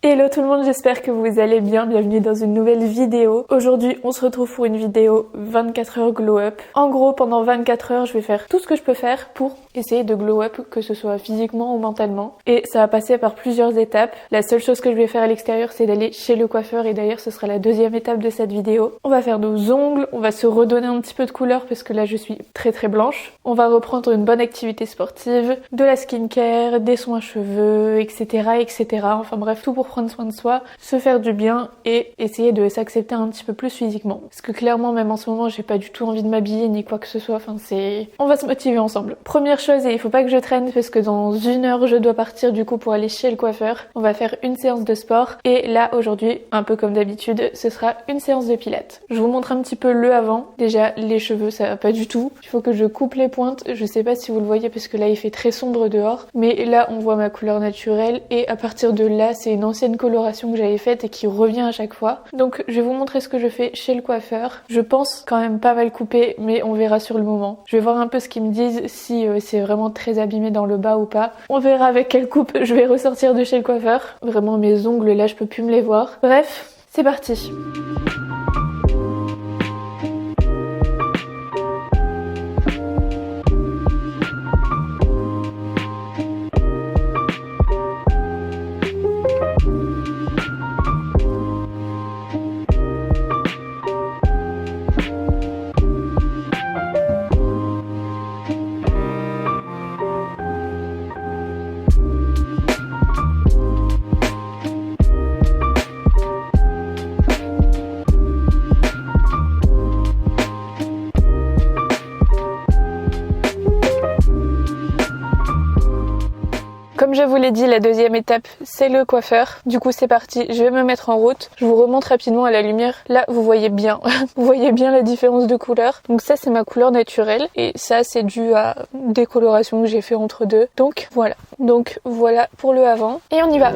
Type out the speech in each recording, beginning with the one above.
Hello tout le monde, j'espère que vous allez bien, bienvenue dans une nouvelle vidéo. Aujourd'hui on se retrouve pour une vidéo 24 heures glow up. En gros pendant 24 heures je vais faire tout ce que je peux faire pour essayer de glow up, que ce soit physiquement ou mentalement. Et ça va passer par plusieurs étapes. La seule chose que je vais faire à l'extérieur c'est d'aller chez le coiffeur et d'ailleurs ce sera la deuxième étape de cette vidéo. On va faire nos ongles, on va se redonner un petit peu de couleur parce que là je suis très blanche. On va reprendre une bonne activité sportive, de la skincare, des soins cheveux, etc. Enfin bref, tout pour prendre soin de soi, se faire du bien et essayer de s'accepter un petit peu plus physiquement. Parce que clairement, même en ce moment, j'ai pas du tout envie de m'habiller ni quoi que ce soit. Enfin, on va se motiver ensemble. Première chose, et il faut pas que je traîne parce que dans 1 heure, je dois partir du coup pour aller chez le coiffeur. On va faire une séance de sport. Et là, aujourd'hui, un peu comme d'habitude, ce sera une séance de pilates. Je vous montre un petit peu le avant. Déjà, les cheveux, ça va pas du tout. Il faut que je coupe les pointes. Je sais pas si vous le voyez parce que là, il fait très sombre dehors. Mais là, on voit ma couleur naturelle. Et à partir de là, c'est une ancienne coloration que j'avais faite et qui revient à chaque fois. Donc je vais vous montrer ce que je fais chez le coiffeur. Je pense quand même pas mal couper, mais on verra sur le moment. Je vais voir un peu ce qu'ils me disent, si c'est vraiment très abîmé dans le bas ou pas. On verra avec quelle coupe je vais ressortir de chez le coiffeur. Vraiment mes ongles là je peux plus me les voir. Bref, c'est parti. Comme je vous l'ai dit, la deuxième étape, c'est le coiffeur. Du coup, c'est parti, je vais me mettre en route. Je vous remontre rapidement à la lumière. Là, vous voyez bien, vous voyez bien la différence de couleur. Donc ça, c'est ma couleur naturelle. Et ça, c'est dû à des colorations que j'ai fait entre deux. Donc voilà pour le avant. Et on y va.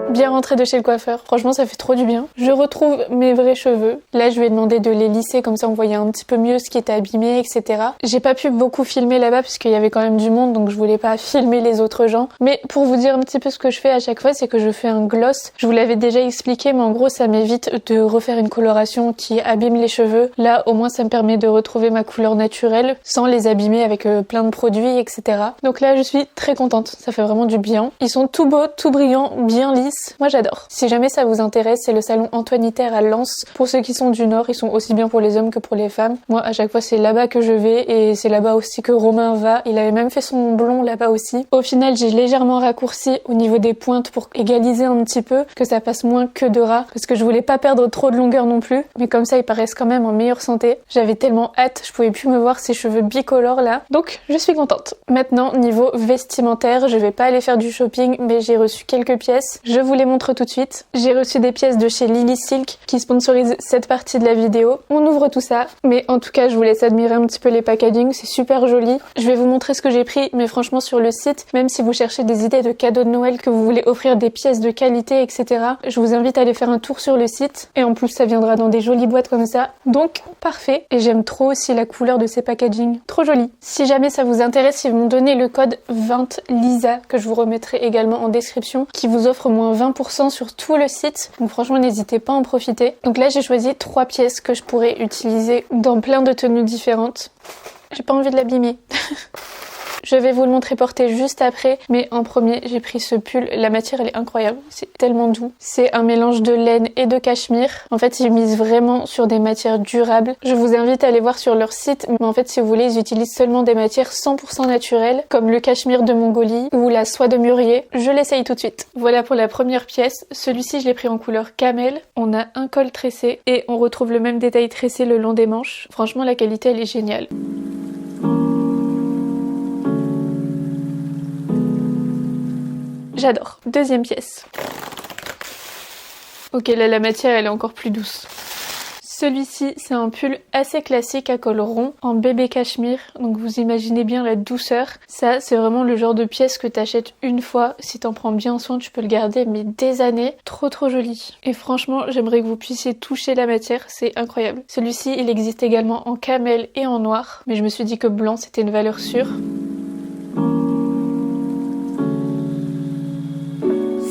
Bien rentrée de chez le coiffeur, franchement ça fait trop du bien. Je retrouve mes vrais cheveux. Là je lui ai demandé de les lisser, comme ça on voyait un petit peu mieux ce qui était abîmé, etc. J'ai pas pu beaucoup filmer là-bas parce qu'il y avait quand même du monde, donc je voulais pas filmer les autres gens. Mais pour vous dire un petit peu ce que je fais à chaque fois, c'est que je fais un gloss. Je vous l'avais déjà expliqué, mais en gros ça m'évite de refaire une coloration qui abîme les cheveux. Là au moins ça me permet de retrouver ma couleur naturelle sans les abîmer avec plein de produits, etc. Donc là je suis très contente, ça fait vraiment du bien. Ils sont tout beaux, tout brillants, bien lisses. Moi j'adore. Si jamais ça vous intéresse, c'est le salon Antoine-Itter à Lens. Pour ceux qui sont du Nord, ils sont aussi bien pour les hommes que pour les femmes. Moi à chaque fois c'est là-bas que je vais et c'est là-bas aussi que Romain va. Il avait même fait son blond là-bas aussi. Au final j'ai légèrement raccourci au niveau des pointes pour égaliser un petit peu, que ça passe moins que de ras, parce que je voulais pas perdre trop de longueur non plus. Mais comme ça ils paraissent quand même en meilleure santé. J'avais tellement hâte, je pouvais plus me voir ces cheveux bicolores là. Donc je suis contente. Maintenant niveau vestimentaire, je vais pas aller faire du shopping, mais j'ai reçu quelques pièces. Je vous les montre tout de suite. J'ai reçu des pièces de chez Lily Silk qui sponsorise cette partie de la vidéo. On ouvre tout ça, mais en tout cas je vous laisse admirer un petit peu les packaging, c'est super joli. Je vais vous montrer ce que j'ai pris, mais franchement sur le site, même si vous cherchez des idées de cadeaux de Noël, que vous voulez offrir des pièces de qualité, etc., je vous invite à aller faire un tour sur le site. Et en plus ça viendra dans des jolies boîtes comme ça, donc parfait. Et j'aime trop aussi la couleur de ces packaging, trop joli. Si jamais ça vous intéresse, ils vont donner le code 20LISA que je vous remettrai également en description, qui vous offre moins 20% sur tout le site, donc franchement n'hésitez pas à en profiter. Donc là j'ai choisi 3 pièces que je pourrais utiliser dans plein de tenues différentes. J'ai pas envie de l'abîmer. Je vais vous le montrer porté juste après, mais en premier j'ai pris ce pull. La matière elle est incroyable, c'est tellement doux. C'est un mélange de laine et de cachemire. En fait ils misent vraiment sur des matières durables. Je vous invite à aller voir sur leur site, mais en fait si vous voulez ils utilisent seulement des matières 100% naturelles, comme le cachemire de Mongolie ou la soie de mûrier. Je l'essaye tout de suite. Voilà pour la première pièce. Celui-ci je l'ai pris en couleur camel. On a un col tressé et on retrouve le même détail tressé le long des manches. Franchement la qualité elle est géniale. J'adore. Deuxième pièce. Ok, là la matière elle est encore plus douce. Celui-ci, c'est un pull assez classique à col rond en bébé cachemire, donc vous imaginez bien la douceur. Ça, c'est vraiment le genre de pièce que t'achètes une fois. Si t'en prends bien soin, tu peux le garder mais des années. Trop trop joli. Et franchement, j'aimerais que vous puissiez toucher la matière, c'est incroyable. Celui-ci, il existe également en camel et en noir, mais je me suis dit que blanc, c'était une valeur sûre.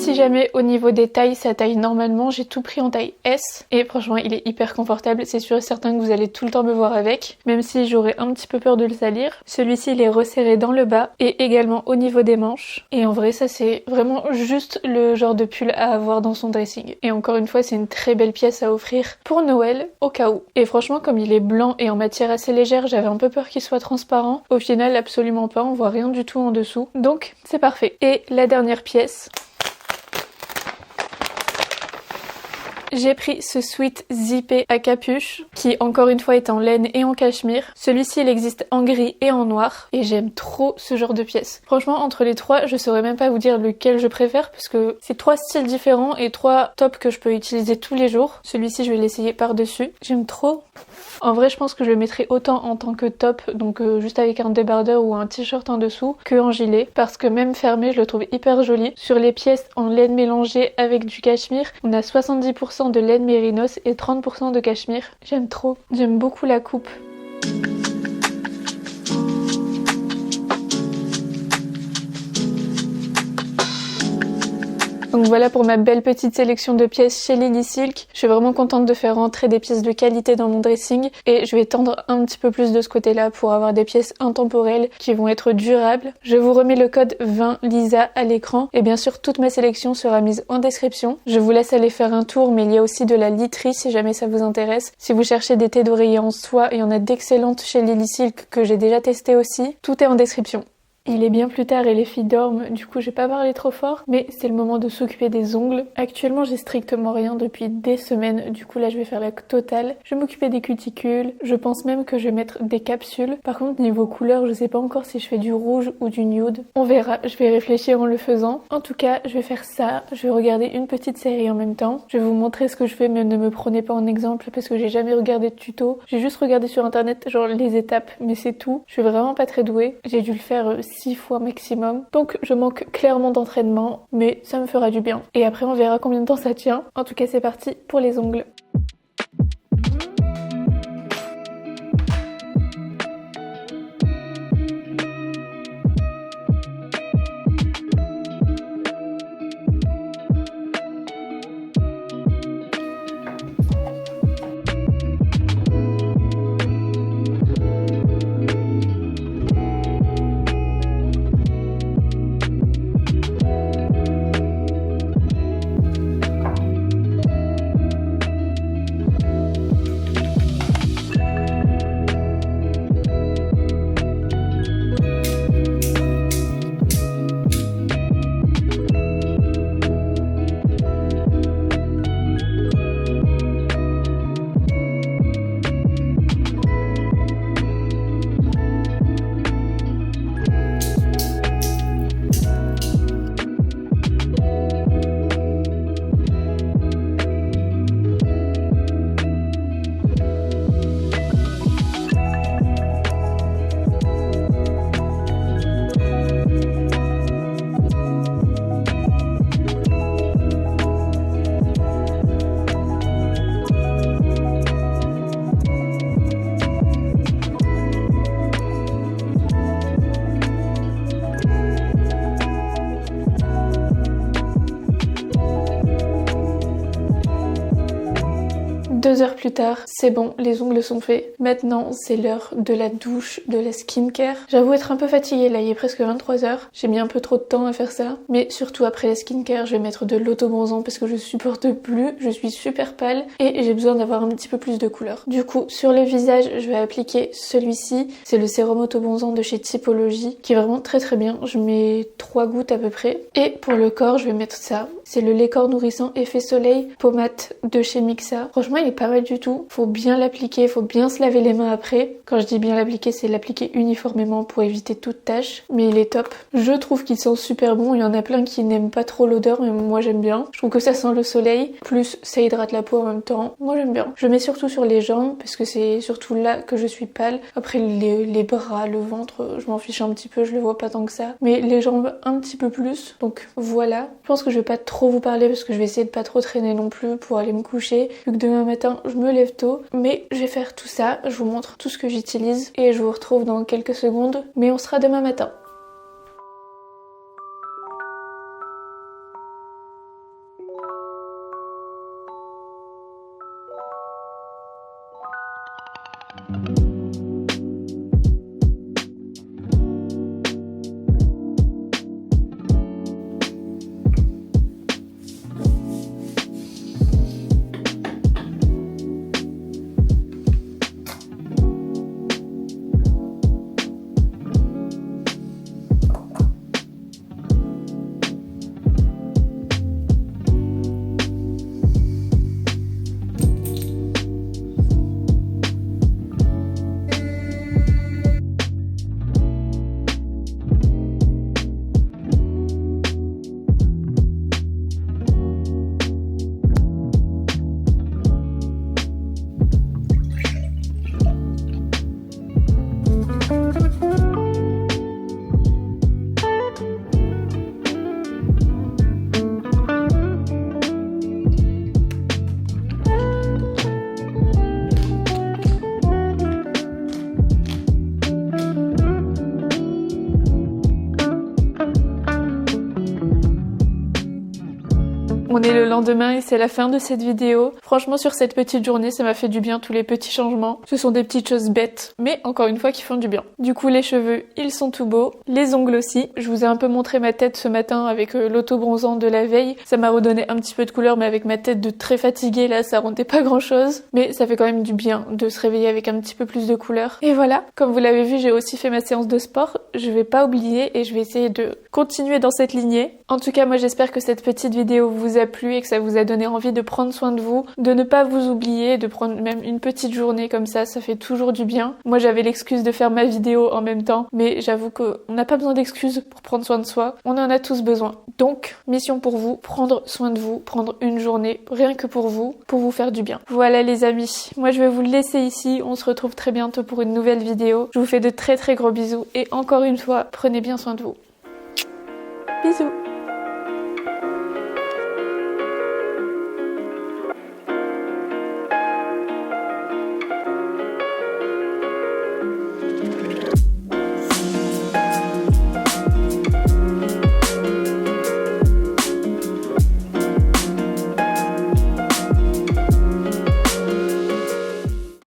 Si jamais au niveau des tailles ça taille normalement, j'ai tout pris en taille S et franchement il est hyper confortable, c'est sûr et certain que vous allez tout le temps me voir avec, même si j'aurais un petit peu peur de le salir. Celui-ci il est resserré dans le bas et également au niveau des manches et en vrai ça c'est vraiment juste le genre de pull à avoir dans son dressing. Et encore une fois c'est une très belle pièce à offrir pour Noël au cas où. Et franchement comme il est blanc et en matière assez légère, j'avais un peu peur qu'il soit transparent. Au final absolument pas, on voit rien du tout en dessous, donc c'est parfait. Et la dernière pièce, j'ai pris ce sweat zippé à capuche qui encore une fois est en laine et en cachemire. Celui-ci il existe en gris et en noir et j'aime trop ce genre de pièce. Franchement entre les trois je saurais même pas vous dire lequel je préfère parce que c'est trois styles différents et trois tops que je peux utiliser tous les jours. Celui-ci je vais l'essayer par dessus. J'aime trop. En vrai je pense que je le mettrai autant en tant que top, donc juste avec un débardeur ou un t-shirt en dessous, que en gilet parce que même fermé je le trouve hyper joli. Sur les pièces en laine mélangée avec du cachemire, on a 70% de laine mérinos et 30% de cachemire. J'aime trop. J'aime beaucoup la coupe. Donc voilà pour ma belle petite sélection de pièces chez Lily Silk. Je suis vraiment contente de faire rentrer des pièces de qualité dans mon dressing et je vais tendre un petit peu plus de ce côté-là pour avoir des pièces intemporelles qui vont être durables. Je vous remets le code 20 Lisa à l'écran et bien sûr toute ma sélection sera mise en description. Je vous laisse aller faire un tour mais il y a aussi de la literie si jamais ça vous intéresse. Si vous cherchez des thés d'oreiller en soie, il y en a d'excellentes chez Lily Silk que j'ai déjà testé aussi. Tout est en description. Il est bien plus tard et les filles dorment, du coup j'ai pas parlé trop fort, mais c'est le moment de s'occuper des ongles. Actuellement j'ai strictement rien depuis des semaines, du coup là je vais faire la totale. Je vais m'occuper des cuticules, je pense même que je vais mettre des capsules. Par contre niveau couleur je sais pas encore si je fais du rouge ou du nude. On verra, je vais réfléchir en le faisant. En tout cas je vais faire ça, je vais regarder une petite série en même temps. Je vais vous montrer ce que je fais mais ne me prenez pas en exemple parce que j'ai jamais regardé de tuto. J'ai juste regardé sur internet genre les étapes mais c'est tout. Je suis vraiment pas très douée, j'ai dû le faire 6 fois maximum. Donc je manque clairement d'entraînement, mais ça me fera du bien. Et après on verra combien de temps ça tient. En tout cas c'est parti pour les ongles. Deux heures plus tard, c'est bon, les ongles sont faits. Maintenant, c'est l'heure de la douche, de la skincare. J'avoue être un peu fatiguée là, il est presque 23h. J'ai mis un peu trop de temps à faire ça. Mais surtout après la skincare, je vais mettre de l'autobronzant parce que je supporte plus, je suis super pâle et j'ai besoin d'avoir un petit peu plus de couleur. Du coup, sur le visage, je vais appliquer celui-ci. C'est le sérum autobronzant de chez Typologie qui est vraiment très très bien. Je mets 3 gouttes à peu près. Et pour le corps, je vais mettre ça. C'est le lait corps nourrissant effet soleil pommade de chez Mixa. Franchement, il est pas pas mal du tout. Faut bien l'appliquer, faut bien se laver les mains après. Quand je dis bien l'appliquer, c'est l'appliquer uniformément pour éviter toute tache. Mais il est top. Je trouve qu'il sent super bon. Il y en a plein qui n'aiment pas trop l'odeur, mais moi j'aime bien. Je trouve que ça sent le soleil, plus ça hydrate la peau en même temps. Moi j'aime bien. Je mets surtout sur les jambes parce que c'est surtout là que je suis pâle. Après les bras, le ventre, je m'en fiche un petit peu, je le vois pas tant que ça. Mais les jambes un petit peu plus. Donc voilà. Je pense que je vais pas trop vous parler parce que je vais essayer de pas trop traîner non plus pour aller me coucher. Vu que demain matin je me lève tôt. Mais je vais faire tout ça. Je vous montre tout ce que j'utilise et je vous retrouve dans quelques secondes. Mais on sera demain matin. On est le lendemain et c'est la fin de cette vidéo. Franchement, sur cette petite journée, ça m'a fait du bien tous les petits changements. Ce sont des petites choses bêtes, mais encore une fois qui font du bien. Du coup, les cheveux, ils sont tout beaux. Les ongles aussi. Je vous ai un peu montré ma tête ce matin avec l'auto-bronzant de la veille. Ça m'a redonné un petit peu de couleur, mais avec ma tête de très fatiguée, là, ça rendait pas grand chose. Mais ça fait quand même du bien de se réveiller avec un petit peu plus de couleur. Et voilà, comme vous l'avez vu, j'ai aussi fait ma séance de sport. Je vais pas oublier et je vais essayer de continuer dans cette lignée. En tout cas, moi, j'espère que cette petite vidéo vous a plu et que ça vous a donné envie de prendre soin de vous, de ne pas vous oublier, de prendre même une petite journée comme ça fait toujours du bien. Moi j'avais l'excuse de faire ma vidéo en même temps, mais j'avoue qu'on n'a pas besoin d'excuses pour prendre soin de soi, on en a tous besoin. Donc, mission pour vous, prendre soin de vous, prendre une journée rien que pour vous faire du bien. Voilà les amis, moi je vais vous laisser ici, on se retrouve très bientôt pour une nouvelle vidéo. Je vous fais de très gros bisous et encore une fois, prenez bien soin de vous. Bisous.